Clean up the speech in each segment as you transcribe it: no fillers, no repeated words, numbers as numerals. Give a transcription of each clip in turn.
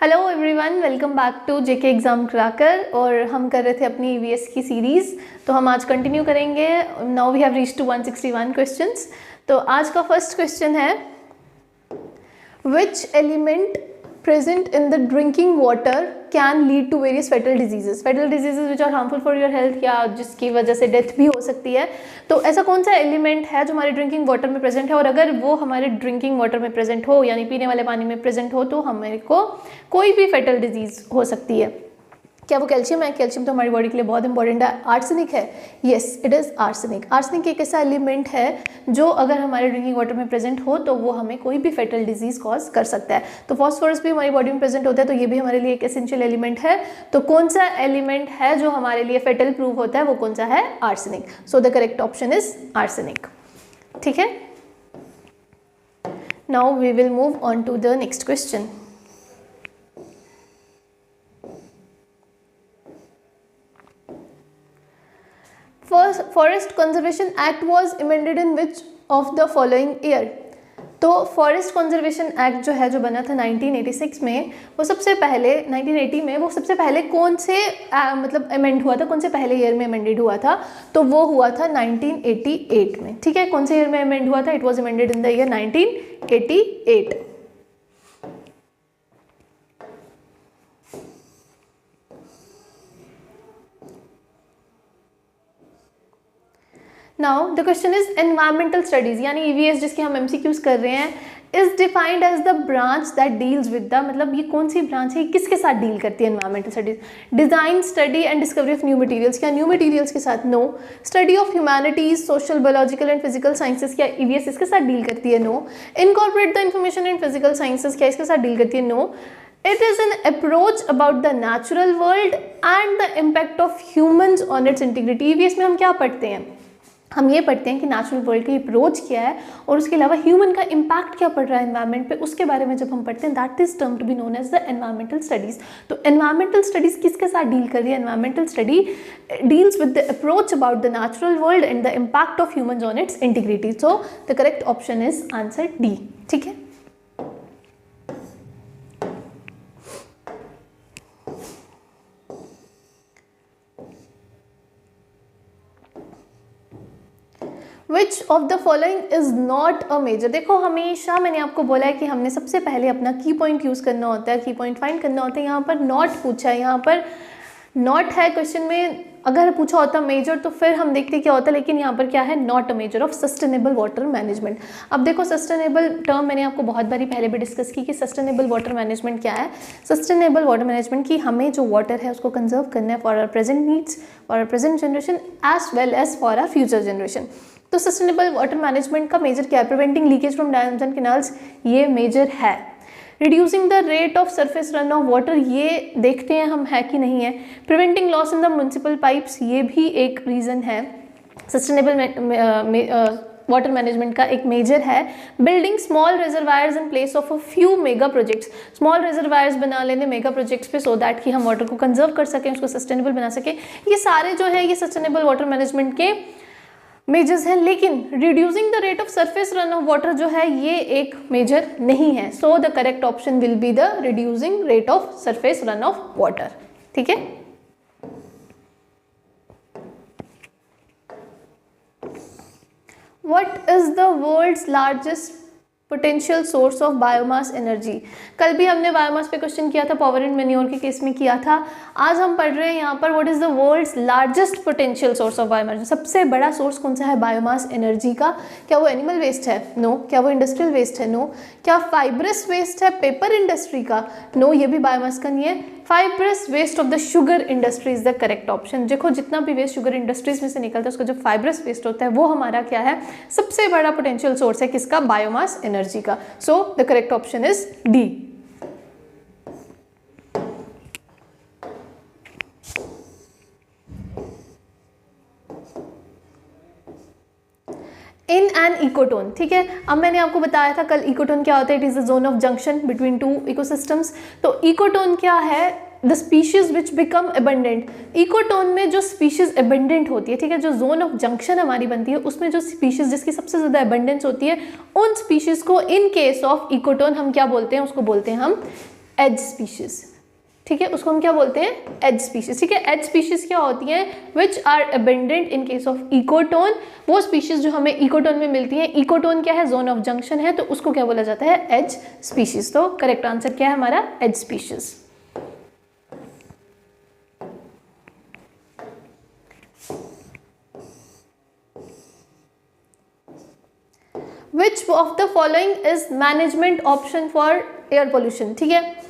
Hello everyone, welcome back to JK exam cracker. और हम कर रहे थे अपनी ईवीएस की सीरीज़, तो हम आज कंटिन्यू करेंगे। Now we have reached to 161 questions. तो आज का फर्स्ट क्वेश्चन है, which element present in the drinking water can lead to various fatal diseases which are harmful for your health, या जिसकी वजह से डेथ भी हो सकती है। तो ऐसा कौन सा एलिमेंट है जो हमारे ड्रिंकिंग वाटर में प्रेजेंट है, और अगर वो हमारे ड्रिंकिंग वाटर में प्रेजेंट हो यानी पीने वाले पानी में प्रेजेंट हो तो हमारे को कोई भी फेटल डिजीज हो सकती है। क्या वो कैल्शियम है? कैल्शियम तो हमारी बॉडी के लिए बहुत इंपॉर्टेंट है। आर्सेनिक है? Yes, it is arsenic. Arsenic एक ऐसा एलिमेंट है जो अगर हमारे ड्रिंकिंग वाटर में प्रेजेंट हो तो वो हमें कोई भी फेटल डिजीज कॉज कर सकता है। तो फॉस्फोरस भी हमारी बॉडी में प्रेजेंट होता है, तो ये भी हमारे लिए एक एसेंशियल एलिमेंट है। तो कौन सा एलिमेंट है जो हमारे लिए फेटल प्रूव होता है, वो कौन सा है? Arsenic. So the correct option is arsenic. ठीक है, now we will move on to the next question. Forest conservation act was amended in which of the following year? तो फॉरेस्ट कंजर्वेशन एक्ट जो है, जो बना था 1986 में, वो सबसे पहले 1980 में वो सबसे पहले कौन से मतलब अमेंड हुआ था, कौन से पहले ईयर में अमेंडेड हुआ था? तो वो हुआ था 1988 में। ठीक है, कौन से ईयर में अमेंड हुआ था? It was amended in the year 1988। Now the question is environmental studies, यानी ईवीएस जिसके हम एमसीक्यूज कर रहे हैं, is defined as the branch that deals with the, मतलब ये कौन सी ब्रांच है, किसके साथ डील करती है environmental studies? Design, study and discovery of new materials, क्या न्यू मटेरियल्स के साथ? No. Study of humanities, social, biological and physical sciences, क्या ईवीएस इसके साथ डील करती है? No. Incorporate the information in physical sciences, क्या इसके साथ डील करती है? No. It is an approach about the natural world and the impact of humans on its integrity। EVS में हम क्या पढ़ते हैं? हम ये पढ़ते हैं कि नेचुरल वर्ल्ड की अप्रोच क्या है और उसके अलावा ह्यूमन का इम्पैक्ट क्या पड़ रहा है एनवायरनमेंट पे, उसके बारे में जब हम पढ़ते हैं, that is term to be known as the environmental studies. तो एनवायरमेंटल स्टडीज किसके साथ डील कर रही है? Environmental study deals with the approach about the natural world and the impact of humans on its integrity. So the correct option is answer D. ठीक है, which of the following is not a measure? देखो, हमेशा मैंने आपको बोला है कि हमने सबसे पहले अपना की पॉइंट यूज करना होता है, की पॉइंट फाइंड करना होता है। यहाँ पर नॉट पूछा है, यहाँ पर नॉट है क्वेश्चन में। अगर पूछा होता मेजर तो फिर हम देखते क्या होता, लेकिन यहाँ पर क्या है? Not a measure of sustainable water management. अब देखो, सस्टेनेबल टर्म मैंने आपको बहुत बारी पहले भी डिस्कस की कि सस्टेनेबल वाटर मैनेजमेंट क्या है। सस्टेनेबल वाटर मैनेजमेंट की हमें जो वाटर है उसको कंजर्व करना है for our present needs, for our present generation as well as for our future generation. तो सस्टेनेबल वाटर मैनेजमेंट का मेजर क्या है? Preventing leakage from dams and canals, ये मेजर है। Reducing the rate of surface run off water, ये देखते हैं हम है कि नहीं है। Preventing loss in the municipal pipes, ये भी एक रीज़न है। सस्टेनेबल वाटर मैनेजमेंट का एक मेजर है। Building small reservoirs in place of a few mega projects, small reservoirs बना लेने मेगा प्रोजेक्ट्स पे, सो दैट कि हम वाटर को कंजर्व कर सकें, उसको सस्टेनेबल बना सकें। ये सारे जो है ये सस्टेनेबल वाटर मैनेजमेंट के मेजर्स हैं। लेकिन reducing the rate of surface run off water जो है ये एक मेजर नहीं है। So the correct option will be the reducing rate of surface run off water. ठीक है, what is the world's largest potential source of biomass energy? कल भी हमने बायोमास पे क्वेश्चन किया था, पावर एंड मैन्योर के केस में किया था। आज हम पढ़ रहे हैं यहाँ पर what is the world's largest potential source of biomass. सबसे बड़ा सोर्स कौन सा है बायोमास एनर्जी का? क्या वो एनिमल वेस्ट है? नो। क्या वो इंडस्ट्रियल वेस्ट है? नो। क्या फाइब्रस वेस्ट है पेपर इंडस्ट्री का? नो, ये भी बायोमास का नहीं है। Fibrous waste of the sugar industry is the correct option. देखो, जितना भी वेस्ट शुगर इंडस्ट्रीज में से निकलता है उसका जो फाइब्रस वेस्ट होता है वो हमारा क्या है? सबसे बड़ा पोटेंशियल सोर्स है किसका? बायोमास एनर्जी का। सो the correct option is D. In an ecotone, ठीक है। अब मैंने आपको बताया था कल इकोटोन क्या होता है, it is the zone of junction between two ecosystems. तो इकोटोन क्या है? The species which become abundant. Ecotone में जो स्पीशीज एबंडेंट होती है, ठीक है, जो जोन ऑफ जंक्शन हमारी बनती है उसमें जो स्पीशीज जिसकी सबसे ज़्यादा एबंडेंस होती है, उन स्पीशीज को इन केस ऑफ इकोटोन हम क्या बोलते हैं? उसको बोलते हैं हम एज स्पीशीज, ठीक है, उसको हम क्या बोलते हैं, एज स्पीशीज, ठीक है। एज स्पीशीज क्या होती हैं, which are abundant in case of ecotone, वो स्पीशीज जो हमें इकोटोन में मिलती हैं। इकोटोन क्या है, जोन ऑफ जंक्शन है, तो उसको क्या बोला जाता है, एज स्पीशीज। तो करेक्ट आंसर क्या है हमारा, edge species. Which of the following is management option for air pollution, ठीक है।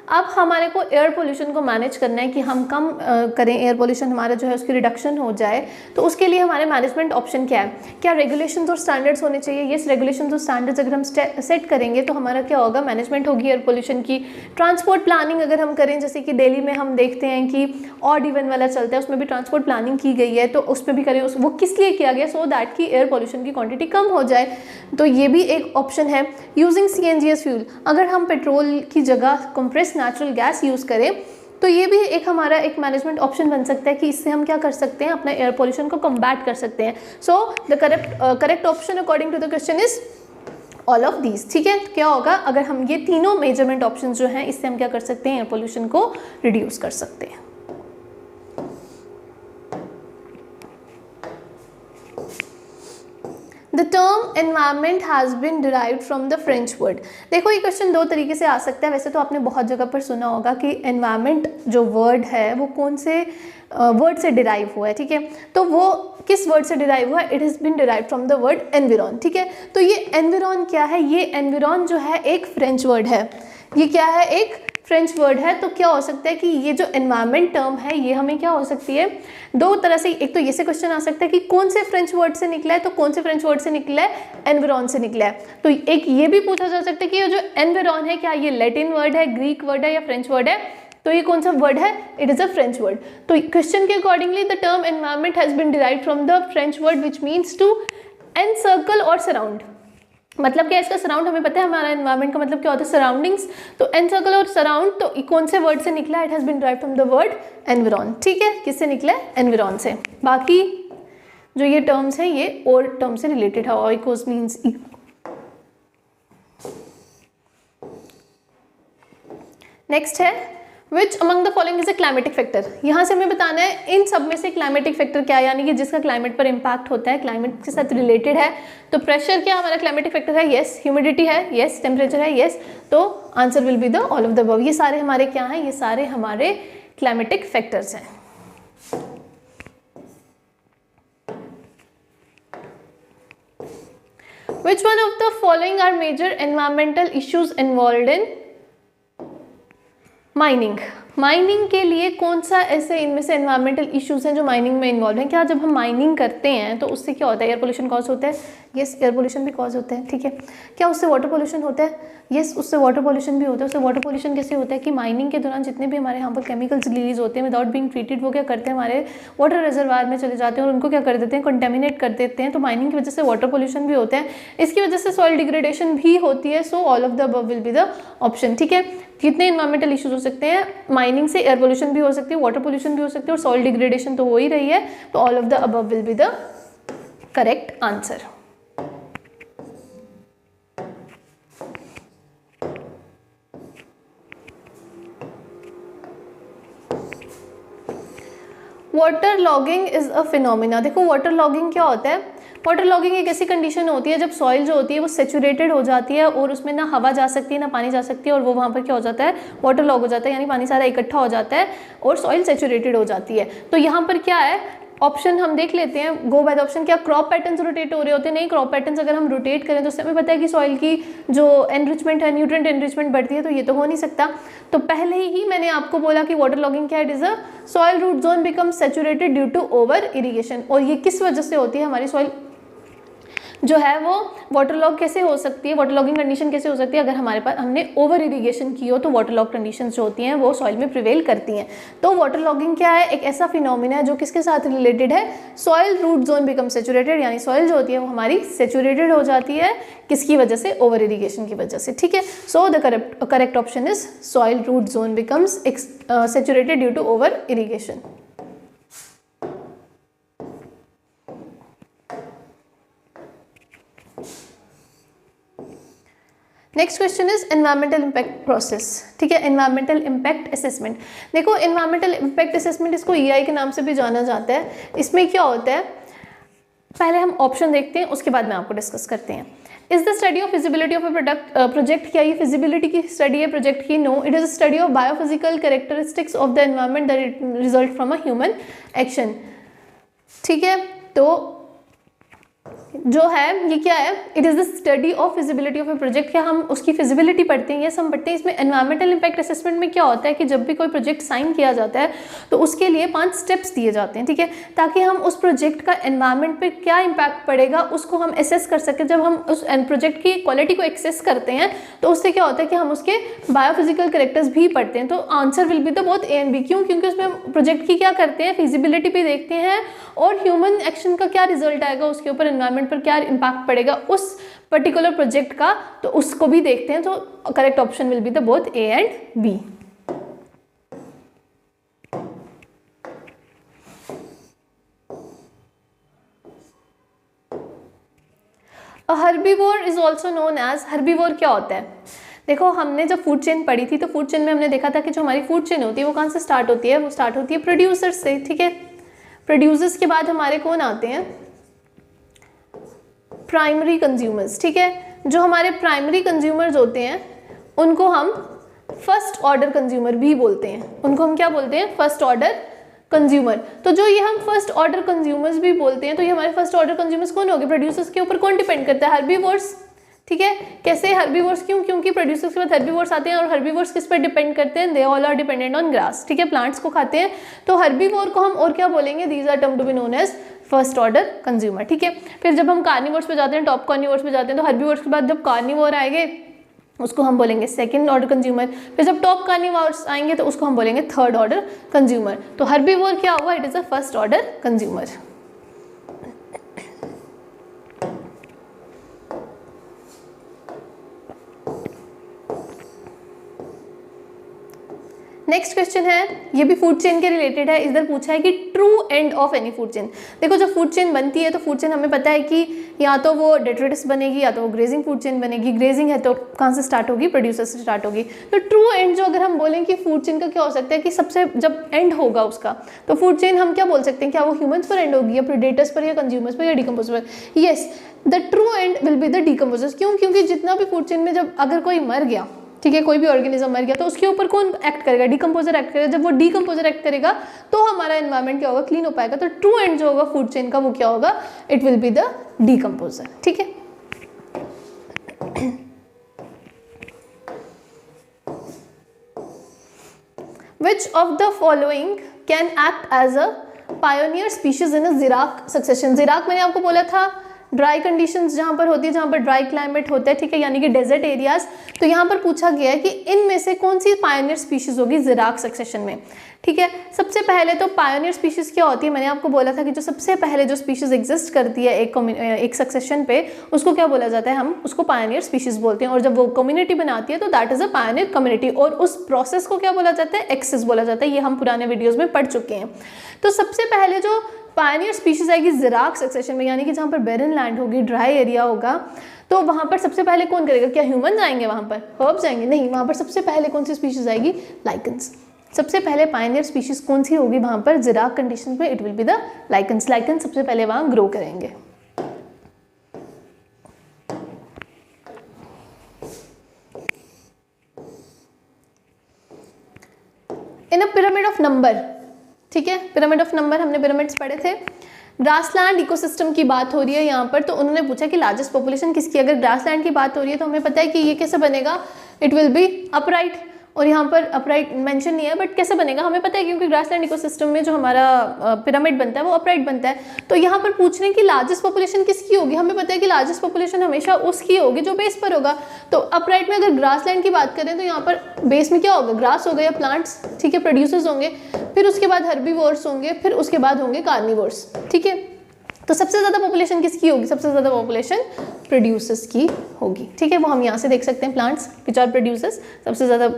अब हमारे को एयर पोल्यूशन को मैनेज करना है कि हम कम करें, एयर पोल्यूशन हमारा जो है उसकी रिडक्शन हो जाए, तो उसके लिए हमारे मैनेजमेंट ऑप्शन क्या है, क्या रेगुलेशंस और स्टैंडर्ड्स होने चाहिए। यस, रेगुलेशंस और स्टैंडर्ड्स अगर हम सेट करेंगे तो हमारा क्या होगा, मैनेजमेंट होगी एयर पोल्यूशन की। ट्रांसपोर्ट प्लानिंग अगर हम करें, जैसे कि दिल्ली में हम देखते हैं कि ऑड इवन वाला चलता है, उसमें भी ट्रांसपोर्ट प्लानिंग की गई है, तो उसमें भी करें, वो किस लिए किया गया, सो दैट कि एयर पोल्यूशन की क्वांटिटी कम हो जाए, तो ये भी एक ऑप्शन है। यूजिंग CNG एज फ्यूल, अगर हम पेट्रोल की जगह कंप्रेस नेचुरल गैस यूज़ करें तो ये भी एक हमारा एक मैनेजमेंट ऑप्शन बन सकता है कि इससे हम क्या कर सकते हैं, अपना एयर पोल्यूशन को कम्बैट कर सकते हैं। So the correct option according to the question is all of these, ठीक है। क्या होगा, अगर हम ये तीनों मेजरमेंट ऑप्शन जो हैं, इससे हम क्या कर सकते हैं, एयर पोल्यूशन को रिड्यूस कर सकते हैं। The term environment has been derived from the French word। देखो ये क्वेश्चन दो तरीके से आ सकता है, वैसे तो आपने बहुत जगह पर सुना होगा कि environment जो वर्ड है वो कौन से वर्ड से डिराइव हुआ है, ठीक है। तो वो किस वर्ड से डिराइव हुआ है, it has been derive from the word environ, ठीक है। तो ये एनविरॉन क्या है, ये एनविरॉन जो है एक फ्रेंच वर्ड है, ये क्या है, एक फ्रेंच वर्ड है। तो क्या हो सकता है कि ये जो एनवायरमेंट टर्म है ये हमें क्या हो सकती है, दो तरह से, एक तो ये से क्वेश्चन आ सकता है कि कौन से फ्रेंच वर्ड से निकला है, तो कौन से फ्रेंच वर्ड से निकला है, एनविरॉन से निकला है। तो एक ये भी पूछा जा सकता है कि ये जो एनविरॉन है क्या ये लैटिन वर्ड है, ग्रीक वर्ड है या फ्रेंच वर्ड है, तो ये कौन सा वर्ड है, it is a French word. तो क्वेश्चन के accordingly the term environment has been derived from the French word which means to encircle और सराउंड। मतलब क्या, इसका सराउंड हमें पता है, हमारा एनवायरमेंट का मतलब क्या होता है, सराउंडिंग्स। तो एनसर्कल और सराउंड, तो कौन से वर्ड से निकला, it has been derived from the word environ, ठीक है। किससे निकला है, एनविरॉन से। बाकी जो ये टर्म्स हैं ये और टर्म से रिलेटेड है, ऑइकोस मीन्स। नेक्स्ट है which among the following is a climatic factor. यहाँ से हमें बताना है इन सब में से क्लाइमेटिक फैक्टर क्या है, यानी कि जिसका क्लाइमेट पर इम्पैक्ट होता है, क्लाइमेट के साथ रिलेटेड है। तो प्रेशर क्या हमारा क्लाइमेटिक फैक्टर है, यस। ह्यूमिडिटी है, यस। टेम्परेचर है, यस। तो answer will be the all of the above. ये सारे हमारे क्या हैं, ये सारे हमारे क्लाइमेटिक फैक्टर्स हैं। Which one of the following are major environmental issues involved in mining. Mining के लिए कौन सा ऐसे इनमें से एनवायरमेंटल इश्यूज हैं जो माइनिंग में इन्वॉल्व हैं। क्या जब हम माइनिंग करते हैं तो उससे क्या होता है, एयर पोल्यूशन कॉज होता है, यस। एयर पोल्यूशन भी कॉज होता है, ठीक है। क्या उससे वाटर पोल्यूशन होता है, यस। उससे वाटर पोल्यूशन भी होता है। उससे वाटर पोल्यूशन कैसे होता है कि माइनिंग के दौरान जितने भी हमारे हार्मफुल केमिकल्स रिलीज होते हैं विदाउट बीइंग ट्रीटेड, वो क्या करते हैं, हमारे वाटर रिजर्वायर में चले जाते हैं और उनको क्या कर देते हैं, कंटेमिनेट कर देते हैं। तो माइनिंग की वजह से वाटर पोल्यूशन भी होता है, इसकी वजह से सॉइल डिग्रेडेशन भी होती है। So all of the above will be the option, ठीक है। कितने इन्वायरमेंटल इश्यूज हो सकते हैं, माइनिंग से एयर पोल्यूशन भी हो सकती है, वाटर पोल्यूशन भी हो सकती है और सॉइल डिग्रेडेशन तो हो ही रही है। तो all of the above will be the correct answer. Water logging is a phenomena. देखो वाटर लॉगिंग क्या होता है, वाटर लॉगिंग एक ऐसी कंडीशन होती है जब सॉइल जो होती है वो सेचुरेटेड हो जाती है और उसमें ना हवा जा सकती है ना पानी जा सकती है और वो वहाँ पर क्या हो जाता है, वाटर लॉग हो जाता है, यानी पानी सारा इकट्ठा हो जाता है और सॉइल सेचुरेटेड हो जाती है। तो यहाँ पर क्या है, ऑप्शन हम देख लेते हैं, गो बाय द ऑप्शन। क्या क्रॉप पैटर्न्स रोटेट हो रहे होते हैं, नहीं। क्रॉप पैटर्न्स अगर हम रोटेट करें तो उससे हमें पता है कि सॉइल की जो एनरिचमेंट है, न्यूट्रिएंट एनरिचमेंट बढ़ती है, तो ये तो हो नहीं सकता। तो पहले ही मैंने आपको बोला कि वाटर लॉगिंग क्या है, it is a soil root zone become saturated due to over irrigation. और ये किस वजह से होती है, हमारी सॉइल जो है वो वाटर लॉग कैसे हो सकती है, वाटर लॉगिंग कंडीशन कैसे हो सकती है, अगर हमारे पास हमने ओवर इरीगेशन की हो तो वाटर लॉग कंडीशन जो होती हैं वो सॉइल में प्रिवेल करती हैं। तो वाटर लॉगिंग क्या है, एक ऐसा फिनोमिना है जो किसके साथ रिलेटेड है, soil root zone become saturated, यानी सॉइल जो होती है वो हमारी सेचुरेटेड हो जाती है, किसकी वजह से, ओवर इरीगेशन की वजह से, ठीक है। So the correct option is soil root zone becomes saturated due to over irrigation. Next question is environmental impact process, ठीक है, एनवायरमेंटल इम्पैक्ट असेसमेंट। देखो एनवायरमेंटल इम्पैक्ट असेसमेंट, इसको EI के नाम से भी जाना जाता है। इसमें क्या होता है, पहले हम ऑप्शन देखते हैं, उसके बाद में आपको डिस्कस करते हैं। Is the study of feasibility of a project, क्या ये फिजिबिलिटी की स्टडी है प्रोजेक्ट की? No, it is a study of biophysical characteristics of the environment that result from a human action, ठीक है। तो जो है ये क्या है, it is the study of feasibility of a project. क्या हम उसकी फिजिबिलिटी पढ़ते हैं, यस हम पढ़ते हैं। इसमें एनवायरमेंटल इम्पैक्ट असेसमेंट में क्या होता है कि जब भी कोई प्रोजेक्ट साइन किया जाता है तो उसके लिए 5 स्टेप्स दिए जाते हैं, ठीक है, ताकि हम उस प्रोजेक्ट का एनवायरमेंट पे क्या इम्पैक्ट पड़ेगा उसको हम एसेस कर सकें। जब हम उस प्रोजेक्ट की क्वालिटी को एक्सेस करते हैं तो उससे क्या होता है कि हम उसके बायोफिजिकल कैरेक्टर्स भी पढ़ते हैं। तो answer will be the both A and B। क्यों? क्योंकि उसमें हम प्रोजेक्ट की क्या करते हैं, फिजिबिलिटी भी देखते हैं और ह्यूमन एक्शन का क्या रिजल्ट आएगा, उसके ऊपर एनवायरमेंट पर क्या इम्पैक्ट पड़ेगा उस पर्टिकुलर प्रोजेक्ट का, तो उसको भी देखते हैं। तो correct option will be the both A and B। Herbivore is also known as, herbivore क्या होता है? देखो हमने जब फूड चेन पढ़ी थी तो फूड चेन में हमने देखा था कि जो हमारी फूड चेन होती है वो कहाँ से स्टार्ट होती है, वो स्टार्ट होती है प्रोड्यूसर से, ठीक है। प्रोड्यूसर्स के बाद हमारे कौन आते हैं, प्राइमरी कंज्यूमर्स, ठीक है। जो हमारे प्राइमरी कंज्यूमर्स होते हैं उनको हम फर्स्ट ऑर्डर कंज्यूमर भी बोलते हैं, उनको हम क्या बोलते हैं, फर्स्ट ऑर्डर कंज्यूमर। तो जो ये हम फर्स्ट ऑर्डर कंज्यूमर्स भी बोलते हैं, तो ये हमारे फर्स्ट ऑर्डर कंज्यूमर्स कौन होंगे, प्रोड्यूसर्स के ऊपर कौन डिपेंड करता है, हर्बीवोर्स, ठीक है। कैसे हर्बीवोर्स, क्यों? क्योंकि प्रोड्यूसर्स के बाद हर्बीवोर्स आते हैं और हर्बीवोर्स किस पर डिपेंड करते हैं, they all are dependent on grass, ठीक है, प्लांट्स को खाते हैं। तो हर्बीवोर को हम और क्या बोलेंगे, these are term to be known as first order consumer, ठीक है। फिर जब हम कार्निवोर्स पे जाते हैं, टॉप कार्निवोर्स पे जाते हैं, तो हर्बीवोर्स के बाद जब कार्निवोर आएंगे उसको हम बोलेंगे सेकंड ऑर्डर कंज्यूमर। फिर जब टॉप कार्निवोर्स आएंगे तो उसको हम बोलेंगे थर्ड ऑर्डर कंज्यूमर। तो हर्बीवोर क्या हुआ, it is a first order consumer. Next question है, ये भी फूड चेन के रिलेटेड है। इधर पूछा है कि true end of any food chain. देखो जब फूड चेन बनती है तो फूड चेन हमें पता है कि या तो वो डेट्रिटिस बनेगी या तो वो ग्रेजिंग फूड चेन बनेगी। ग्रेजिंग है तो कहाँ से स्टार्ट होगी, प्रोड्यूसर से स्टार्ट होगी। तो ट्रू एंड जो अगर हम बोलें कि फूड चेन का क्या हो सकता है कि सबसे जब एंड होगा उसका, तो फूड चेन हम क्या बोल सकते हैं, क्या वो ह्यूमंस पर एंड होगी या प्रेडेटर्स पर या कंज्यूमर्स पर या डिकम्पोजर पर? Yes, the true and will be the decomposers. क्यों? क्योंकि जितना भी फूड चेन में जब अगर कोई मर गया, ठीक है, कोई भी ऑर्गेनिज्म मर गया, तो उसके ऊपर कौन एक्ट करेगा, डिकम्पोजर एक्ट करेगा। जब वो डिकम्पोजर एक्ट करेगा तो हमारा एनवायरनमेंट क्या होगा, क्लीन हो पाएगा। तो ट्रू एंड जो होगा फूड चेन का वो क्या होगा, it will be the decomposer, ठीक है। Which of the following can act as a pioneer species in a ज़िराक succession? ज़िराक मैंने आपको बोला था ड्राई कंडीशंस जहाँ पर होती है, जहाँ पर ड्राई क्लाइमेट होता है, ठीक है, यानी कि डेजर्ट एरियाज। तो यहाँ पर पूछा गया है कि इनमें से कौन सी पायोनियर स्पीशीज होगी ज़िराक सक्सेशन में, ठीक है। सबसे पहले तो पायोनियर स्पीशीज क्या होती है, मैंने आपको बोला था कि जो सबसे पहले जो स्पीशीज एग्जिस्ट करती है एक सक्सेशन पे, उसको क्या बोला जाता है, हम उसको पायोनियर स्पीशीज बोलते हैं। और जब वो कम्युनिटी बनाती है तो that is a pioneer community. और उस प्रोसेस को क्या बोला जाता है, एक्सेस बोला जाता है। ये हम पुराने वीडियोज में पढ़ चुके हैं। तो सबसे पहले जो पायनियर स्पीशीज आएगी ज़िराक सक्सेशन में, यानी कि जहाँ पर बैरन लैंड होगी, ड्राई एरिया होगा, तो वहाँ पर सबसे पहले कौन करेगा, क्या ह्यूमन आएंगे वहाँ पर, हर्ब्स आएंगे? नहीं, वहाँ पर सबसे पहले कौन सी स्पीशीज आएगी, लाइकन्स। सबसे पहले पायनियर स्पीशीज कौन सी होगी वहाँ पर ज़िराक कंडीशन में, it will be the lichens. Lichens सबसे पहले वहाँ ग्रो करेंगे। इन अ पिरामिड ऑफ नंबर, ठीक है, पिरामिड ऑफ नंबर हमने पिरामिड्स पढ़े थे। ग्रासलैंड इकोसिस्टम की बात हो रही है यहाँ पर। तो उन्होंने पूछा कि लार्जेस्ट पॉपुलेशन किसकी। अगर ग्रासलैंड की बात हो रही है तो हमें पता है कि ये कैसे बनेगा, इट विल बी अपराइट। और यहाँ पर अपराइट मेंशन नहीं है, बट कैसे बनेगा हमें पता है, क्योंकि ग्रासलैंड इकोसिस्टम में जो हमारा पिरामिड बनता है वो अपराइट बनता है। तो यहाँ पर पूछ रहे हैं कि लार्जेस्ट पॉपुलेशन किसकी होगी। हमें पता है कि लार्जेस्ट पॉपुलेशन हमेशा उसकी होगी जो बेस पर होगा। तो अपराइट में अगर ग्रासलैंड की बात करें तो यहाँ पर बेस में क्या होगा, ग्रास होगा या प्लांट्स, ठीक है, प्रोड्यूसर्स होंगे। फिर उसके बाद हर्बीवोर्स होंगे, फिर उसके बाद होंगे कार्निवोर्स, ठीक है। तो सबसे ज़्यादा पॉपुलेशन किसकी होगी, सबसे ज़्यादा पॉपुलेशन प्रोड्यूसर्स की होगी, ठीक है। वो हम यहाँ से देख सकते हैं, प्लांट्स विच आर प्रोड्यूसर्स, सबसे ज़्यादा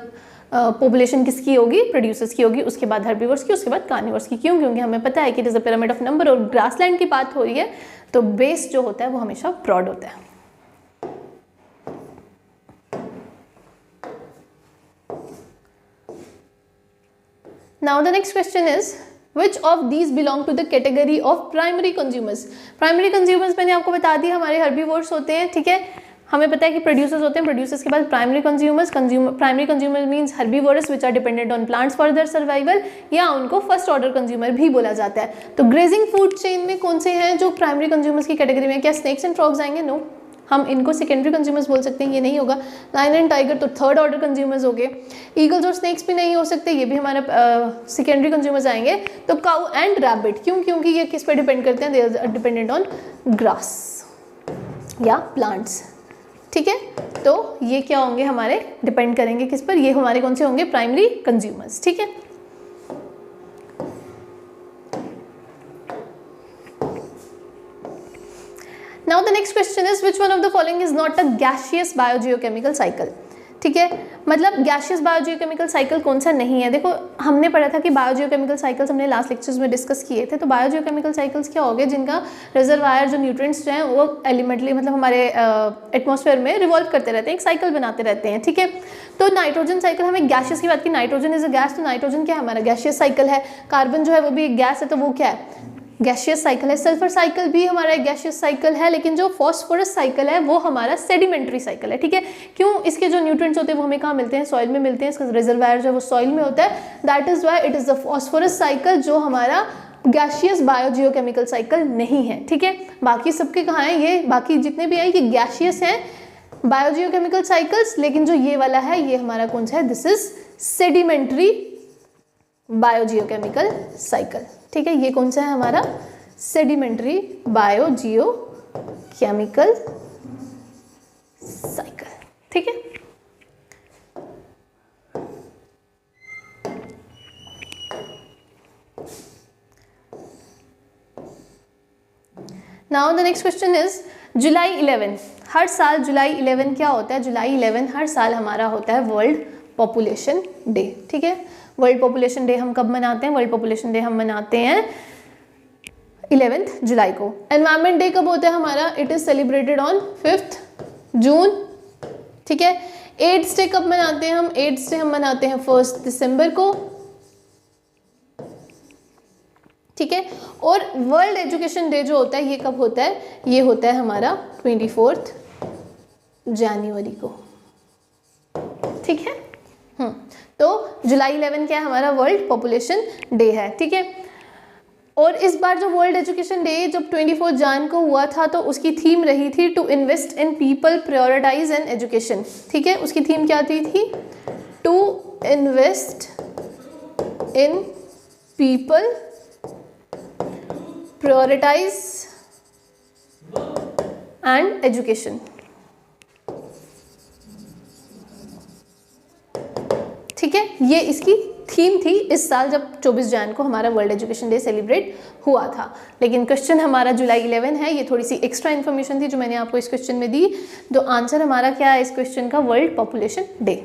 पॉपुलेशन किसकी होगी, प्रोड्यूसर्स की होगी, उसके बाद हर्बीवोर्स की, उसके बाद कार्निवोर्स की। क्यों? क्योंकि हमें पता है कि it is a pyramid of number और ग्रासलैंड की बात हो रही है तो बेस जो होता है वो हमेशा ब्रॉड होता है। Now the next question is which of these belong to the category of primary consumers. Primary consumers मैंने आपको बता दी हमारे हर्बीवोर्स होते हैं, ठीक है। हमें पता है कि प्रोड्यूसर्स होते हैं, प्रोड्यूसर्स के बाद primary consumers. Primary consumer means herbivores which are dependent on plants for their survival, या उनको फर्स्ट ऑर्डर कंज्यूमर भी बोला जाता है। तो ग्रेजिंग फूड चेन में कौन से हैं जो प्राइमरी कंज्यूमर्स की कैटेगरी में? क्या स्नेक्स एंड फ्रॉग्स आएंगे? नो, हम इनको सेकेंडरी कंज्यूमर्स बोल सकते हैं, ये नहीं होगा। लायन एंड टाइगर तो थर्ड ऑर्डर कंज्यूमर्स हो गए। ईगल्स और स्नेक्स भी नहीं हो सकते, ये भी हमारे सेकेंडरी कंज्यूमर्स आएंगे। तो काउ एंड रैबिट, क्यों? क्योंकि ये किस पे डिपेंड करते हैं? They are dependent on grass या प्लांट्स, ठीक है। तो ये क्या होंगे हमारे? डिपेंड करेंगे किस पर? ये हमारे कौन से होंगे? प्राइमरी कंज्यूमर्स, ठीक है। Now the next question is which one of the following is not a gaseous biogeochemical cycle, ठीक है। मतलब गैशियस बायोजियोकेमिकल साइकिल कौन सा नहीं है? देखो हमने पढ़ा था कि बायोजियोकेमिकल साइकिल्स हमने लास्ट लेक्चर्स में डिस्कस किए थे। तो बायोजियोकेमिकल साइकिल्स क्या हो गए? जिनका रिजर्वायर जो न्यूट्रिएंट्स जो हैं वो एलिमेंटली मतलब हमारे एटमॉस्फेयर में रिवॉल्व करते रहते हैं, एक साइकिल बनाते रहते हैं, ठीक है। तो नाइट्रोजन साइकिल, हमें गैशियस की बात की, नाइट्रोजन इज अ गैस, तो नाइट्रोजन क्या है? हमारा गैशियस साइकिल है। कार्बन जो है वो भी एक गैस है, तो वो क्या है? गैशियस साइकिल है। सल्फर साइकिल भी हमारा एक गैशियस साइकिल है, लेकिन जो फॉस्फोरस साइकिल है वो हमारा सेडिमेंट्री साइकिल है, ठीक है। क्यों? इसके जो न्यूट्रिएंट्स होते हैं वो हमें कहाँ मिलते हैं? सॉइल में मिलते हैं। इसका रिजर्वायर जो है वो सॉइल में होता है। That is why it is the phosphorus cycle, जो हमारा गैशियस बायोजियोकेमिकल साइकिल नहीं है, ठीक है। बाकी सबके कहाँ है? ये बाकी जितने भी हैं ये गैशियस हैं बायोजियोकेमिकल साइकिल्स, लेकिन जो ये वाला है ये हमारा कौन सा है? This is sedimentary biogeochemical cycle, ठीक है। ये कौन सा है? हमारा सेडिमेंट्री बायोजियोकेमिकल साइकिल, ठीक है। Now the next question is July 11। हर साल जुलाई 11 क्या होता है? जुलाई 11 हर साल हमारा होता है वर्ल्ड पॉपुलेशन डे, ठीक है। वर्ल्ड पॉपुलेशन डे हम कब मनाते हैं? वर्ल्ड पॉपुलेशन डे हम मनाते हैं 11 जुलाई को। एनवायरनमेंट डे कब होता है हमारा? इट इज सेलिब्रेटेड ऑन 5 जून, ठीक है। एड्स डे कब मनाते हैं हम? एड्स डे हम मनाते हैं 1 दिसंबर को, ठीक है। और वर्ल्ड एजुकेशन डे जो होता है ये कब होता है? ये होता है हमारा 24 जनवरी को, ठीक है। तो जुलाई 11 क्या है? हमारा वर्ल्ड पॉपुलेशन डे है, ठीक है। और इस बार जो वर्ल्ड एजुकेशन डे जब 24 जन को हुआ था तो उसकी थीम रही थी to invest in people, prioritise and education, ठीक है। उसकी थीम क्या थी? To invest in people, prioritise and education, ठीक है। ये इसकी थीम थी इस साल जब 24 जन को हमारा वर्ल्ड एजुकेशन डे सेलिब्रेट हुआ था। लेकिन क्वेश्चन हमारा जुलाई 11 है, ये थोड़ी सी एक्स्ट्रा इन्फॉर्मेशन थी जो मैंने आपको इस क्वेश्चन में दी। तो आंसर हमारा क्या है इस क्वेश्चन का? World population day.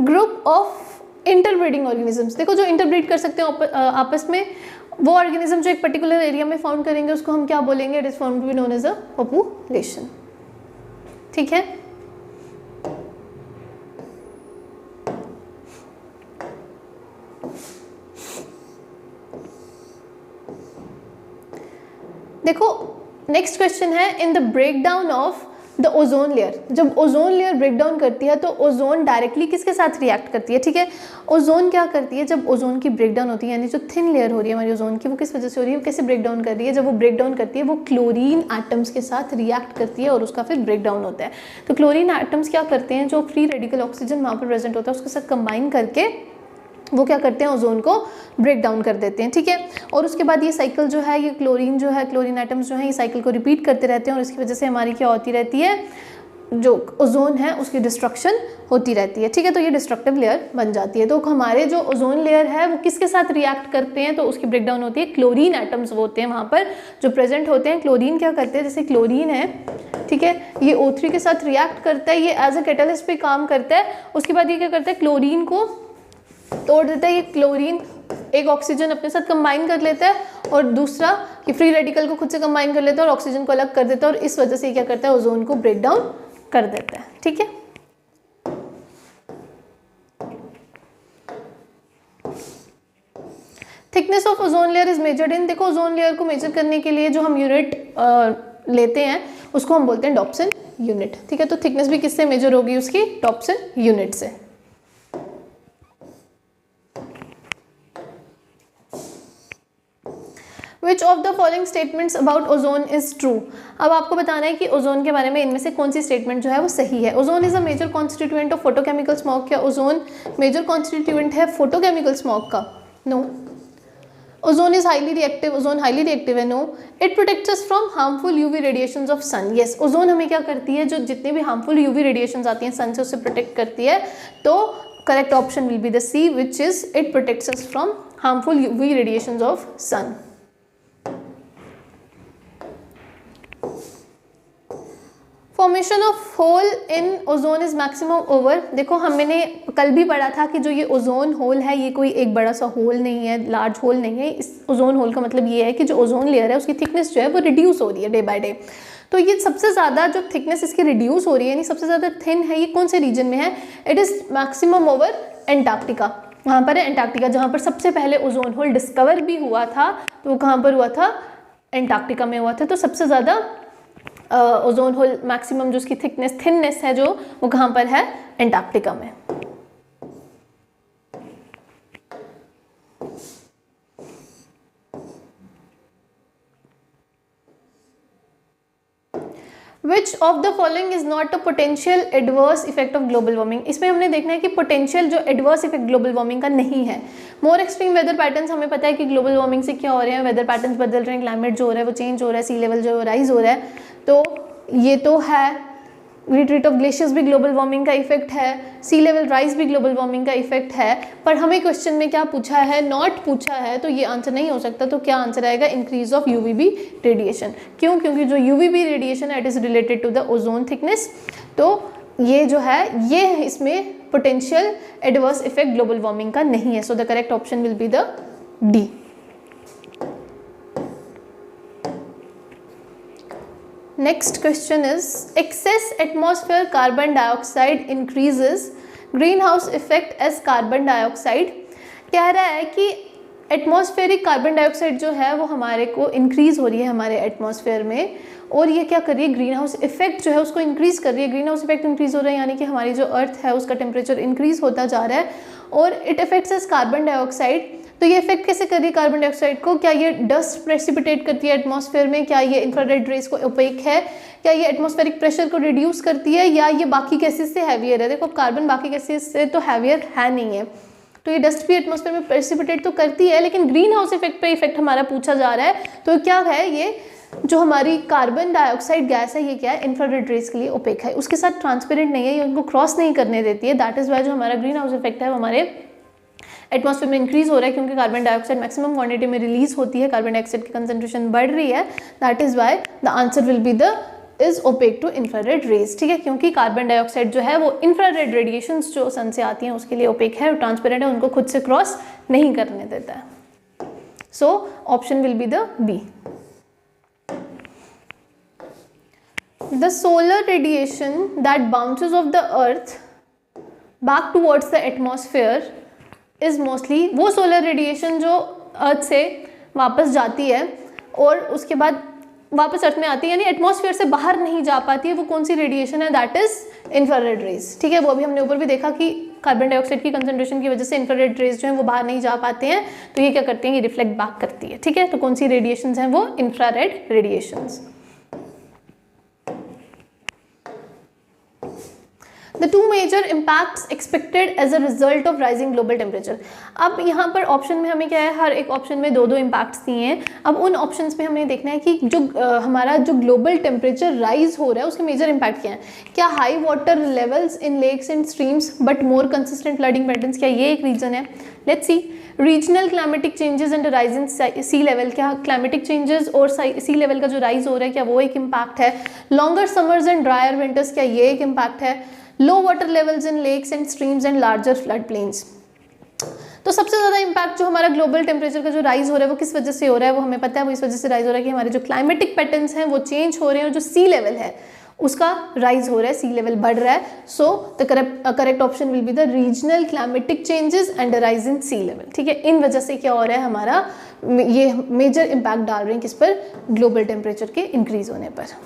Group of interbreeding organisms, देखो जो इंटरब्रीड कर सकते हैं आपस में, वो ऑर्गेनिज्म जो एक पर्टिकुलर एरिया में फाउंड करेंगे उसको हम क्या बोलेंगे? It is found to be known as a population, ठीक है। देखो नेक्स्ट क्वेश्चन है in the breakdown of the ozone layer. जब ओजोन लेयर ब्रेक डाउन करती है तो ओजोन डायरेक्टली किसके साथ रिएक्ट करती है? ठीक है, ओजोन क्या करती है जब ओजोन की ब्रेक डाउन होती है, यानी जो थिन लेयर हो रही है हमारी ओजोन की, वो किस वजह से हो रही है, वो कैसे ब्रेक डाउन कर रही है? जब वो ब्रेक डाउन करती है वो क्लोरीन एटम्स के साथ रिएक्ट करती है और उसका फिर ब्रेक डाउन होता है। तो क्लोरीन एटम्स क्या करते हैं, जो फ्री रेडिकल ऑक्सीजन वहाँ पर प्रेजेंट होता है उसके साथ कंबाइन करके वो क्या करते हैं, ओजोन को ब्रेक डाउन कर देते हैं। ठीक है, और उसके बाद ये साइकिल जो है, ये क्लोरीन जो है, क्लोरीन एटम्स जो है, ये साइकिल को रिपीट करते रहते हैं और इसकी वजह से हमारी क्या होती रहती है, जो ओजोन है उसकी डिस्ट्रक्शन होती रहती है। ठीक है, तो ये डिस्ट्रक्टिव लेयर बन जाती है। तो हमारे जो ओजोन लेयर है वो किसके साथ रिएक्ट करते हैं, तो उसकी ब्रेक डाउन होती है, क्लोरीन एटम्स वो होते हैं वहाँ पर जो प्रेजेंट होते हैं। क्लोरीन क्या करते हैं, जैसे क्लोरीन है, ठीक है, ये O3 के साथ रिएक्ट करता है, ये एज अ कैटलिस्ट पे काम करता है। उसके बाद ये क्या करता है, क्लोरीन को तोड़ देता है। ये क्लोरीन एक ऑक्सीजन अपने साथ कंबाइन कर लेता है और दूसरा कि फ्री रेडिकल को खुद से कंबाइन कर लेता है और ऑक्सीजन को अलग कर देता है, और इस वजह से क्या करता है, ओजोन को ब्रेक डाउन कर देता है। ठीक है, thickness of ozone layer is measured in, देखो ओजोन लेयर को मेजर करने के लिए जो हम यूनिट लेते हैं उसको हम बोलते हैं डॉप्सन यूनिट। ठीक है, तो थिकनेस भी किससे मेजर होगी, उसकी डॉप्सन यूनिट से। Which of the following statements about ozone is true? अब आपको बताना है कि ओजोन के बारे में इनमें से कौन सी स्टेटमेंट जो है वो सही है। Ozone is a major constituent of photochemical smog, क्या ओजोन मेजर कॉन्स्टिट्यूएंट है फोटोकेमिकल स्मॉग का? No. Ozone is highly reactive, ozone highly reactive है? No. It protects us from harmful UV radiations of sun, yes. Ozone हमें क्या करती है, जो जितने भी हार्मफुल यूवी रेडिएशंस आती हैं सन से, उससे प्रोटेक्ट करती है। तो correct option will be the C, which is it protects us from harmful UV radiations of sun. Formation of hole in ozone is maximum over, देखो हमने कल भी पढ़ा था कि जो ये ओजोन होल है ये कोई एक बड़ा सा होल नहीं है, लार्ज होल नहीं है। इस ओजोन होल का मतलब ये है कि जो ओजोन लेयर है उसकी थिकनेस जो है वो रिड्यूस हो रही है डे बाय डे। तो ये सबसे ज़्यादा जो थिकनेस इसकी रिड्यूस हो रही है, यानी सबसे ज़्यादा थिन है, ये कौन से रीजन में है? It is maximum over Antarctica, वहाँ पर है एंटार्क्टिका, जहाँ पर सबसे पहले ओजोन होल डिस्कवर भी हुआ था। तो वो कहाँ पर हुआ था? एंटार्क्टिका में हुआ था। तो सबसे ज़्यादा ओजोन होल मैक्सिमम जो उसकी थिननेस है जो वो कहाँ पर है? एंटार्क्टिका में। विच of the following is not a potential adverse effect of global warming, इसमें हमने देखना है कि पोटेंशियल जो एडवर्स इफेक्ट ग्लोबल वार्मिंग का नहीं है। मोर एक्सट्रीम वेदर पैटर्न्स, हमें पता है कि ग्लोबल वार्मिंग से क्या हो रहे हैं, वेदर पैटर्न्स बदल रहे हैं, क्लाइमेट जो हो रहा है वो चेंज हो रहा है, सी लेवल जो राइज हो रहा है, तो ये तो है। रिट्रीट ऑफ ग्लेशियर्स भी ग्लोबल वार्मिंग का इफेक्ट है, सी लेवल राइज भी ग्लोबल वार्मिंग का इफेक्ट है। पर हमें क्वेश्चन में क्या पूछा है? नॉट पूछा है, तो ये आंसर नहीं हो सकता। तो क्या आंसर आएगा? Increase of UVB radiation. क्यों? क्योंकि जो यूवीबी रेडिएशन है it is related to the ozone thickness. तो ये जो है ये इसमें potential adverse effect global warming का नहीं है। So the correct option will be the D. Next question is, excess atmosphere carbon dioxide increases greenhouse effect as carbon dioxide। कह रहा है कि एटमॉस्फेरिक कार्बन डाइऑक्साइड जो है वो हमारे को इंक्रीज हो रही है हमारे एटमॉस्फेयर में, और ये क्या कर रही है? ग्रीन हाउस इफेक्ट जो है उसको इंक्रीज कर रही है। ग्रीन हाउस इफेक्ट इंक्रीज हो रहा है यानी कि हमारी जो अर्थ है उसका टेम्परेचर इंक्रीज होता जा रहा है, और it affects as carbon dioxide. तो ये इफेक्ट कैसे कर रही है कार्बन डाइऑक्साइड को? क्या ये डस्ट प्रेसिपिटेट करती है एटमॉस्फेयर में? क्या ये इंफ्रारेड रेज को ओपेक है? क्या ये एटमॉस्फेरिक प्रेशर को रिड्यूस करती है, या ये बाकी गैसेस से हैवियर है? देखो कार्बन बाकी गैसेस से तो हैवियर है नहीं है, तो ये डस्ट भी एटमॉस्फेयर में प्रेसिपिटेट तो करती है, लेकिन ग्रीन हाउस इफेक्ट पे इफेक्ट हमारा पूछा जा रहा है। तो क्या है? ये जो हमारी कार्बन डाइऑक्साइड गैस है ये क्या है? इंफ्रारेड रेज के लिए ओपेक है, उसके साथ ट्रांसपेरेंट नहीं है, ये उनको क्रॉस नहीं करने देती है। दैट इज वाई जो हमारा ग्रीन हाउस इफेक्ट है वो हमारे एटमॉस्फेयर में इंक्रीज हो रहा है, क्योंकि कार्बन डाइऑक्साइड मैक्सिमम क्वांटिटी में रिलीज होती है, कार्बन डाइऑक्साइड की कंसंट्रेशन बढ़ रही है। That is why the answer will be the is opaque to infrared rays. ठीक है, क्योंकि कार्बन डाइऑक्साइड जो है वो इंफ्रारेड रेडिएशंस जो सन से आती हैं उसके लिए ओपेक है, ट्रांसपेरेंट है, उनको खुद से क्रॉस नहीं करने देता है। So option will be the B. The solar radiation that bounces off the earth back towards the atmosphere is mostly, वो solar radiation जो अर्थ से वापस जाती है और उसके बाद वापस अर्थ में आती है, यानी एटमॉस्फेयर से बाहर नहीं जा पाती है, वो कौन सी रेडिएशन है? That is infrared rays. ठीक है, वो अभी हमने ऊपर भी देखा कि कार्बन डाइऑक्साइड की कंसंट्रेशन की वजह से इंफ्रारेड रेज जो है वो बाहर नहीं जा पाते हैं, तो ये क्या करती हैं? ये रिफ्लेक्ट बैक करती है। ठीक है, तो कौन सी रेडिएशंस हैं? वो infrared radiations. The two major impacts expected as a result of rising global temperature। अब यहाँ पर ऑप्शन में हमें क्या है? हर एक ऑप्शन में दो दो इम्पैक्ट्स दिए हैं। अब उन ऑप्शंस में हमें देखना है कि जो हमारा जो ग्लोबल टेम्परेचर राइज हो रहा है उसके मेजर इम्पैक्ट क्या है। क्या high water levels in lakes and streams but more consistent flooding patterns, क्या ये एक रीजन है? Let's see. Regional climatic changes and rise in sea level, क्या क्लाइमेटिक चेंजेस और सी लेवल का जो राइज हो रहा है क्या वो एक इम्पैक्ट है? Longer summers and drier winters, क्या ये एक इम्पैक्ट है? Low water levels in lakes and streams and larger flood plains. तो सबसे ज़्यादा इम्पैक्ट जो हमारा ग्लोबल टेम्परेचर का जो राइज हो रहा है वो किस वजह से हो रहा है, वो हमें पता है, वो इस वजह से राइज हो रहा है कि हमारे जो क्लाइमेटिक पैटर्न्स हैं वो चेंज हो रहे हैं और जो सी लेवल है उसका राइज हो रहा है, सी लेवल बढ़ रहा है। So the correct option will be the regional climatic changes and the rise in sea level. ठीक है, इन वजह से क्या हो रहा है, हमारा ये मेजर इम्पैक्ट डाल रहे हैं किस पर, ग्लोबल टेम्परेचर के इंक्रीज होने पर।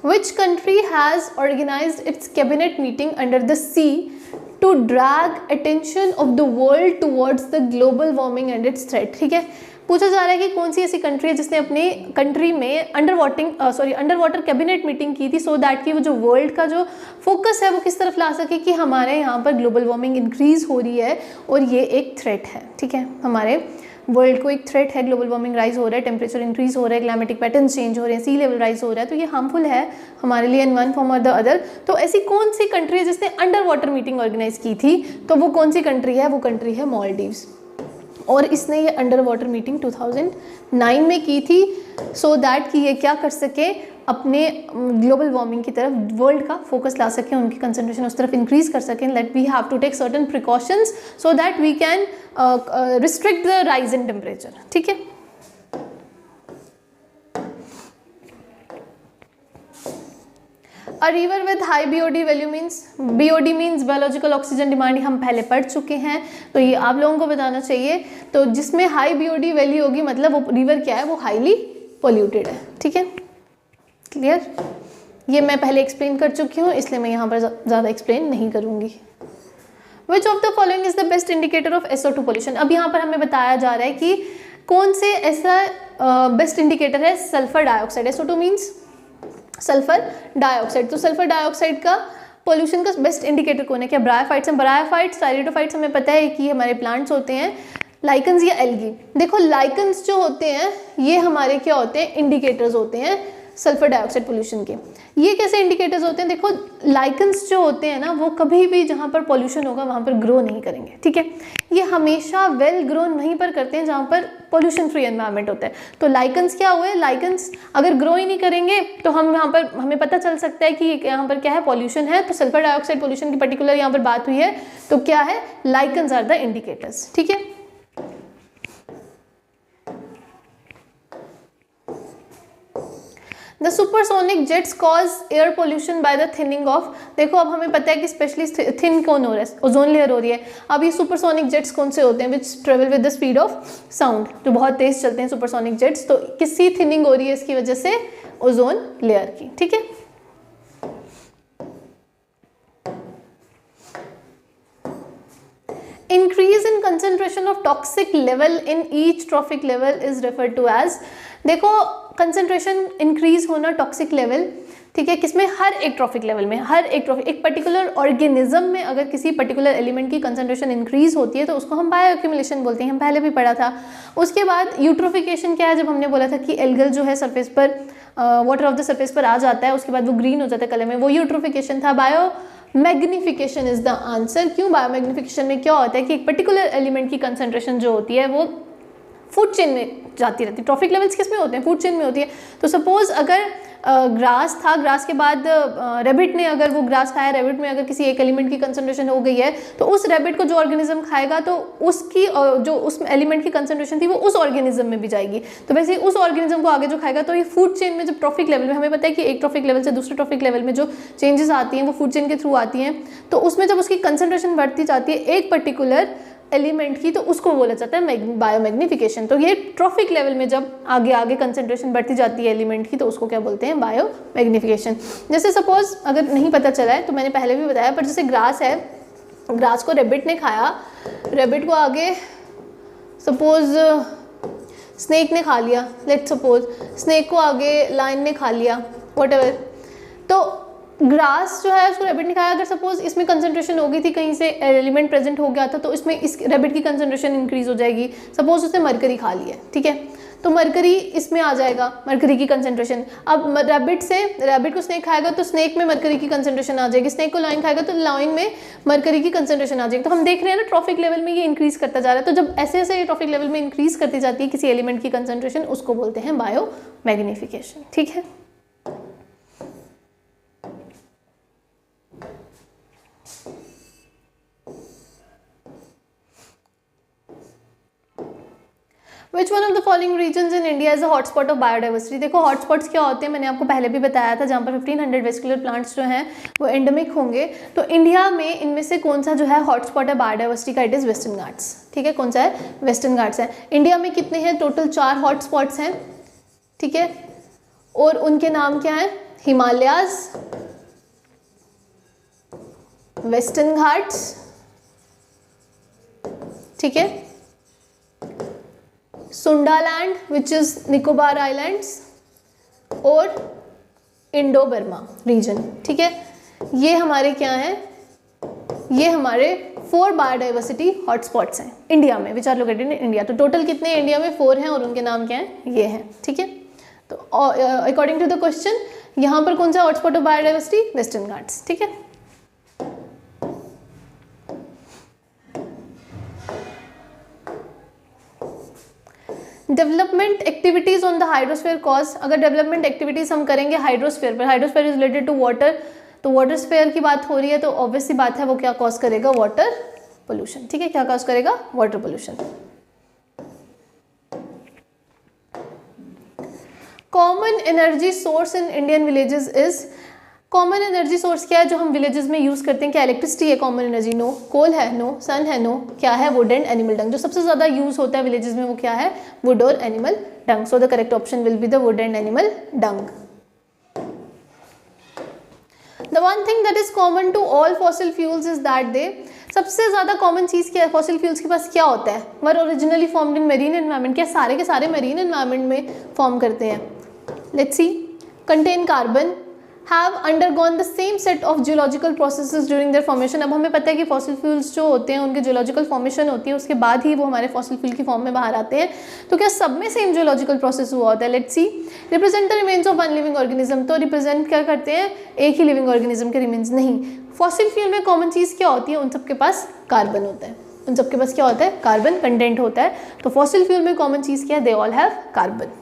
Which country has organized its cabinet meeting under the sea to drag attention of the world towards the global warming and its threat? ठीक है, पूछा जा रहा है कि कौन सी ऐसी कंट्री है जिसने अपनी कंट्री में अंडर वाटर कैबिनेट मीटिंग की थी, सो दैट कि वो जो वर्ल्ड का जो फोकस है वो किस तरफ ला सके कि हमारे यहाँ पर ग्लोबल वार्मिंग इंक्रीज हो रही है और ये एक थ्रेट है। ठीक है, हमारे वर्ल्ड को एक थ्रेट है, ग्लोबल वार्मिंग राइज हो रहा है, टेम्परेचर इंक्रीज हो रहा है, क्लाइमेटिक पैटर्न चेंज हो रहे हैं, सी लेवल राइज हो रहा है, तो ये हार्मफुल है हमारे लिए इन वन फॉर्म और द अदर। तो ऐसी कौन सी कंट्री है जिसने अंडर वाटर मीटिंग ऑर्गेनाइज की थी, तो वो कौन सी कंट्री है, वो कंट्री है मालदीव्स। और इसने ये अंडर वाटर मीटिंग 2009 में की थी सो दैट कि ये क्या कर सके, अपने ग्लोबल वार्मिंग की तरफ वर्ल्ड का फोकस ला सकें, उनकी कंसंट्रेशन उस तरफ इंक्रीज कर सकें, that we have to take certain precautions so that we can restrict the rise in temperature. ठीक है, a river with high BOD value means, BOD means biological oxygen demand, हम पहले पढ़ चुके हैं, तो ये आप लोगों को बताना चाहिए। तो जिसमें हाई BOD वैल्यू होगी मतलब वो रिवर क्या है, वो हाईली पोल्यूटेड है। ठीक है, क्लियर, ये मैं पहले एक्सप्लेन कर चुकी हूँ इसलिए मैं यहाँ पर ज़्यादा एक्सप्लेन नहीं करूँगी। विच of the following is the best indicator of SO2 pollution. अब यहाँ पर हमें बताया जा रहा है कि कौन से ऐसा बेस्ट इंडिकेटर है sulphur dioxide, SO2 means sulphur dioxide. तो सल्फर डाइऑक्साइड का पोल्यूशन का बेस्ट इंडिकेटर कौन है, क्या ब्रायोफाइट्स हैं, ब्रायोफाइट्स साइरिडोफाइट्स हमें पता है कि हमारे प्लांट्स होते हैं, लाइकन्स या एल्गी। देखो लाइकन्स जो होते हैं ये हमारे क्या होते हैं, इंडिकेटर्स होते हैं सल्फर डाइऑक्साइड पोल्यूशन के। ये कैसे इंडिकेटर्स होते हैं, देखो लाइकन्स जो होते हैं ना वो कभी भी जहाँ पर पोल्यूशन होगा वहाँ पर ग्रो नहीं करेंगे। ठीक है, ये हमेशा वेल ग्रोन वहीं पर करते हैं जहाँ पर पोल्यूशन फ्री एनवायरनमेंट होता है। तो लाइकन्स क्या हुए, लाइकन्स अगर ग्रो ही नहीं करेंगे तो हम यहाँ पर हमें पता चल सकता है कि यहाँ पर क्या है, पोल्यूशन है। तो सल्फर डाइऑक्साइड पोल्यूशन की पर्टिकुलर यहाँ पर बात हुई है, तो क्या है, लाइकन्स आर द इंडिकेटर्स। ठीक है, the supersonic jets cause air pollution by the thinning of, देखो अब हमें पता है कि स्पेशली थिन कौन हो रहा है, ओजोन लेयर हो रही है। अब ये सुपरसोनिक जेट्स कौन से होते हैं, which travel with the speed of sound, जो बहुत तेज चलते हैं सुपरसोनिक जेट्स। तो किसकी थिनिंग हो रही है इसकी वजह से, ओजोन लेयर की। ठीक है, increase in concentration of toxic level in each trophic level is referred to as, देखो कंसेंट्रेशन इंक्रीज होना टॉक्सिक लेवल, ठीक है, किसमें, हर एक ट्रॉफिक लेवल में, हर एक ट्रॉफिक, एक पर्टिकुलर ऑर्गेनिज्म में अगर किसी पर्टिकुलर एलिमेंट की कंसेंट्रेशन इंक्रीज होती है तो उसको हम बायो एक्यूमुलेशन बोलते हैं, हम पहले भी पढ़ा था। उसके बाद यूट्रोफिकेशन क्या है, जब हमने बोला था कि एल्गल जो है सरफेस पर वाटर ऑफ द सरफेस पर आ जाता है, उसके बाद वो ग्रीन हो जाता है कलर में, वो यूट्रोफिकेशन था। Bio magnification is the answer. क्यों, बायो मैग्निफिकेशन में क्या होता है कि एक पर्टिकुलर एलिमेंट की कंसेंट्रेशन जो होती है वो फूड चेन में जाती रहती है। ट्रॉफिक लेवल्स किस में होते हैं, फूड चेन में होती है। तो सपोज अगर ग्रास था, ग्रास के बाद रेबिट ने अगर वो ग्रास खाया, रेबिट में अगर किसी एक एलिमेंट की कंसंट्रेशन हो गई है तो उस रेबिट को जो ऑर्गेनिज्म खाएगा तो उसकी जो उस एलिमेंट की कंसंट्रेशन थी वो उस ऑर्गेनिज्म में भी जाएगी। तो वैसे ही उस ऑर्गेनिज्म को आगे जो खाएगा, तो ये फूड चेन में जब ट्रॉफिक लेवल में, हमें पता है कि एक ट्रॉफिक लेवल से दूसरे ट्रॉफिक लेवल में जो चेंजेस आती हैं वो फूड चेन के थ्रू आती हैं। तो उसमें जब उसकी कंसंट्रेशन बढ़ती जाती है एक पर्टिकुलर एलिमेंट की, तो उसको बोला जाता है बायोमैग्निफिकेशन। तो ये ट्रॉफिक लेवल में जब आगे आगे कंसंट्रेशन बढ़ती जाती है एलिमेंट की, तो उसको क्या बोलते हैं, बायोमैग्निफिकेशन। जैसे सपोज अगर नहीं पता चला है तो मैंने पहले भी बताया, पर जैसे ग्रास है, ग्रास को रेबिट ने खाया, रेबिट को आगे सपोज स्नेक ने खा लिया, लेट्स सपोज स्नेक को आगे लायन ने खा लिया, व्हाटएवर। तो ग्रास जो है उसको रेबिट ने खाया, अगर सपोज इसमें कंसंट्रेशन हो गई थी, कहीं से एलिमेंट प्रेजेंट हो गया था, तो इसमें इस रेबिट की कंसंट्रेशन इंक्रीज हो जाएगी। सपोज उसने मरकरी खा लिया, ठीक है, तो मरकरी इसमें आ जाएगा, मरकरी की कंसंट्रेशन। अब रेबिट को स्नेक खाएगा तो स्नेक में मरकरी की कंसंट्रेशन आ जाएगी, स्नेक को लाइन खाएगा तो लाइन में मरकरी की कंसंट्रेशन आ जाएगी। तो हम देख रहे हैं ना ट्रॉफिक लेवल में ये इंक्रीज करता जा रहा है। तो जब ऐसे ऐसे ये ट्रॉफिक लेवल में इंक्रीज करती जाती है किसी एलिमेंट की कंसंट्रेशन, उसको बोलते हैं बायोमैग्निफिकेशन। ठीक है, which one of the following regions in India is a hotspot of biodiversity. देखो हॉटस्पॉट्स क्या होते हैं, मैंने आपको पहले भी बताया था, जहाँ पर 1500 वेस्कुलर प्लांट्स जो हैं वो एंडेमिक होंगे। तो इंडिया में इनमें से कौन सा जो है हॉटस्पॉट है बायोडाइवर्सिटी का, इट इज़ वेस्टर्न घाट्स। ठीक है, कौन सा है, वेस्टर्न घाट्स है। इंडिया में कितने हैं, टोटल 4 हॉटस्पॉट्स हैं। ठीक है, और उनके नाम क्या है, हिमालयाज, वेस्टर्न घाट्स, ठीक है, Sundaland which is Nicobar islands, और इंडो बर्मा रीजन। ठीक है, ये हमारे क्या हैं, ये हमारे 4 बायोडाइवर्सिटी हॉटस्पॉट्स हैं इंडिया में, which are located in India. तो टोटल कितने इंडिया में, 4 हैं, और उनके नाम क्या हैं, ये हैं। ठीक है, तो अकॉर्डिंग टू द क्वेश्चन यहाँ पर कौन सा hotspot of biodiversity, Western Ghats. ठीक है, development activities on the hydrosphere cause, अगर डेवलपमेंट एक्टिविटीज हम करेंगे हाइड्रोस्फीयर पर, hydrosphere is related to water, तो वाटर स्फीयर की बात हो रही है, तो ऑब्वियस सी बात है वो क्या कॉज करेगा, वाटर पोल्यूशन। ठीक है, क्या कॉज करेगा, water pollution. Common energy source in Indian villages is, common energy source क्या है जो हम विलेजेस में यूज करते हैं, क्या इलेक्ट्रिसिटी है कॉमन एनर्जी, नो। कोल है, नो। सन है, नो। क्या है, वुड एंड एनिमल डंग। जो सबसे ज्यादा यूज होता है विलेजेस में वो क्या है, वुड और animal Dang. So the correct option will be the wood and animal Dang. The one thing that is common to all fossil fuels is that they, सबसे ज़्यादा कॉमन चीज़ क्या है फॉसिल फ्यूल्स के पास, क्या होता है, were originally formed in marine environment, क्या सारे के सारे मेरीन एनवायरनमेंट में फॉर्म करते हैं। Let's see, contain carbon, have undergone the same set of geological processes during their formation. अब हमें पता है कि फॉसिल फ्यूल्स जो होते हैं उनके जियोलॉजिकल फॉर्मेशन होती है, उसके बाद ही वो हमारे फॉसिल फ्यूल की फॉर्म में बाहर आते हैं। तो क्या सब में सेम जियोलॉजिकल प्रोसेस हुआ होता है। Let's C, represent the remains of one living organism, तो रिप्रेजेंट क्या करते हैं, एक ही लिविंग ऑर्गेनिज्म के रिमेन्स नहीं। फॉसिल फ्यूल में कॉमन चीज़ क्या होती है, उन सबके पास कार्बन होता है, उन सबके पास क्या होता है, कार्बन कंटेंट होता है। तो फॉसिल फ्यूल में कॉमन चीज़ क्या है, they all have carbon.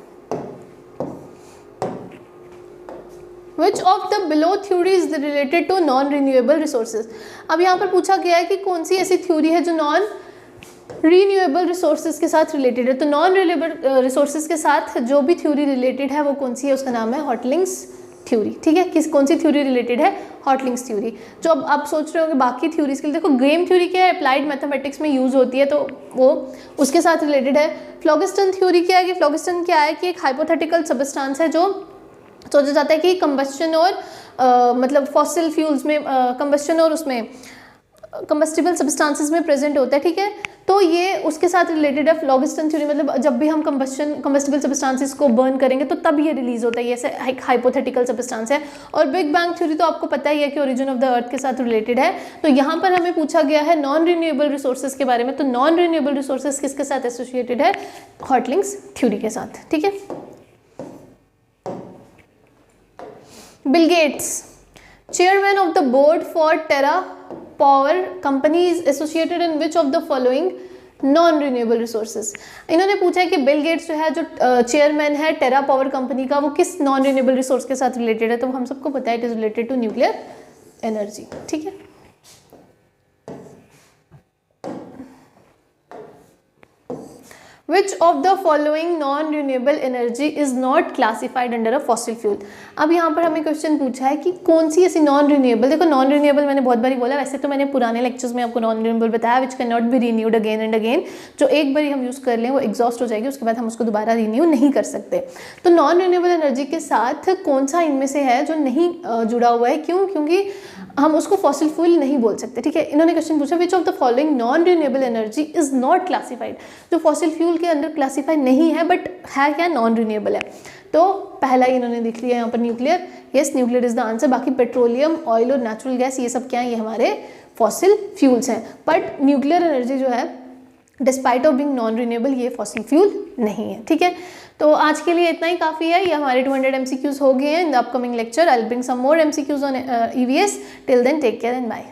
Which of the below theory is related to non-renewable resources? अब यहाँ पर पूछा गया है कि कौन सी ऐसी थ्योरी है जो नॉन रीन्यूएबल रिसोर्सेज के साथ रिलेटेड है। तो नॉन रिन्यूएबल रिसोर्सेज के साथ जो भी थ्योरी रिलेटेड है वो कौन सी है, उसका नाम है हॉटलिंग्स थ्योरी। ठीक है, कौन सी थ्योरी रिलेटेड है, हॉटलिंग्स थ्योरी। जो अब आप सोच रहे हो कि बाकी थ्योरीज के लिए, देखो गेम थ्योरी क्या है, अप्लाइड मैथमेटिक्स में यूज होती है, तो वो उसके साथ रिलेटेड है। फ्लोगिस्टन थ्योरी क्या है, कि फ्लोगिस्टन क्या है कि एक हाइपोथेटिकल सबस्टांस है जो सोचा जाता है कि कंबस्शन और मतलब फॉसिल फ्यूल्स में कंबस्शन और उसमें कंबस्टिबल सब्सटेंसेस में प्रेजेंट होता है। ठीक है, तो ये उसके साथ रिलेटेड है फ्लोगिस्टन थ्योरी। मतलब जब भी हम कंबस्टिबल सब्सटेंसेस को बर्न करेंगे तो तब ये रिलीज होता है, ये ऐसे हाइपोथेटिकल सब्सटेंस है। और बिग बैंग थ्योरी तो आपको पता ही है कि ओरिजिन ऑफ द अर्थ के साथ रिलेटेड है। तो यहाँ पर हमें पूछा गया है नॉन रिन्यूएबल रिसोर्सेज के बारे में। तो नॉन रिन्यूएबल रिसोर्सेज किसके साथ एसोसिएटेड है, हॉटलिंग्स थ्योरी के साथ। ठीक है, Bill Gates, chairman of the board for Terra Power Company, is associated in which of the following non-renewable resources? इन्होंने पूछा है कि बिल गेट्स जो है, जो चेयरमैन है टेरा पावर कंपनी का, वो किस नॉन रिन्यूएबल रिसोर्स के साथ रिलेटेड है। तो हम सबको पता है it is related to nuclear energy. ठीक है, Which of the following non-renewable energy is not classified under a fossil fuel? अब यहाँ पर हमें क्वेश्चन पूछा है कि कौन सी ऐसी नॉन रिन्यूएबल, देखो नॉन रिन्यूएबल मैंने बहुत बारी बोला, वैसे तो मैंने पुराने लेक्चर्स में आपको नॉन रिन्यूएबल बताया, which can not be renewed again and again. जो एक बारी हम यूज़ कर लें वो एग्जॉस्ट हो जाएगी, उसके बाद हम उसको दोबारा रिन्यू नहीं कर सकते। तो नॉन रिन्यूएबल एनर्जी के साथ कौन सा इनमें से है जो नहीं जुड़ा हुआ है, क्यों, क्योंकि हम उसको फॉसिल फ्यूल नहीं बोल सकते। ठीक है, इन्होंने क्वेश्चन पूछा विच of the following non renewable energy is not classified, जो फॉसिल फ्यूल के अंदर क्लासिफाई नहीं है बट है क्या, नॉन रिन्यूएबल है। तो पहला ही इन्होंने लिख लिया यहाँ पर nuclear, yes nuclear is the answer. बाकी पेट्रोलियम, ऑयल और नेचुरल गैस ये सब क्या है, ये हमारे फॉसिल फ्यूल्स हैं। बट न्यूक्लियर एनर्जी जो है despite of being non renewable ये फॉसिल फ्यूल नहीं है। ठीक है, तो आज के लिए इतना ही काफ़ी है। ये हमारे 200 MCQs हो गए हैं। In the upcoming lecture I will bring some more MCQs on EVS। Till then take care and bye.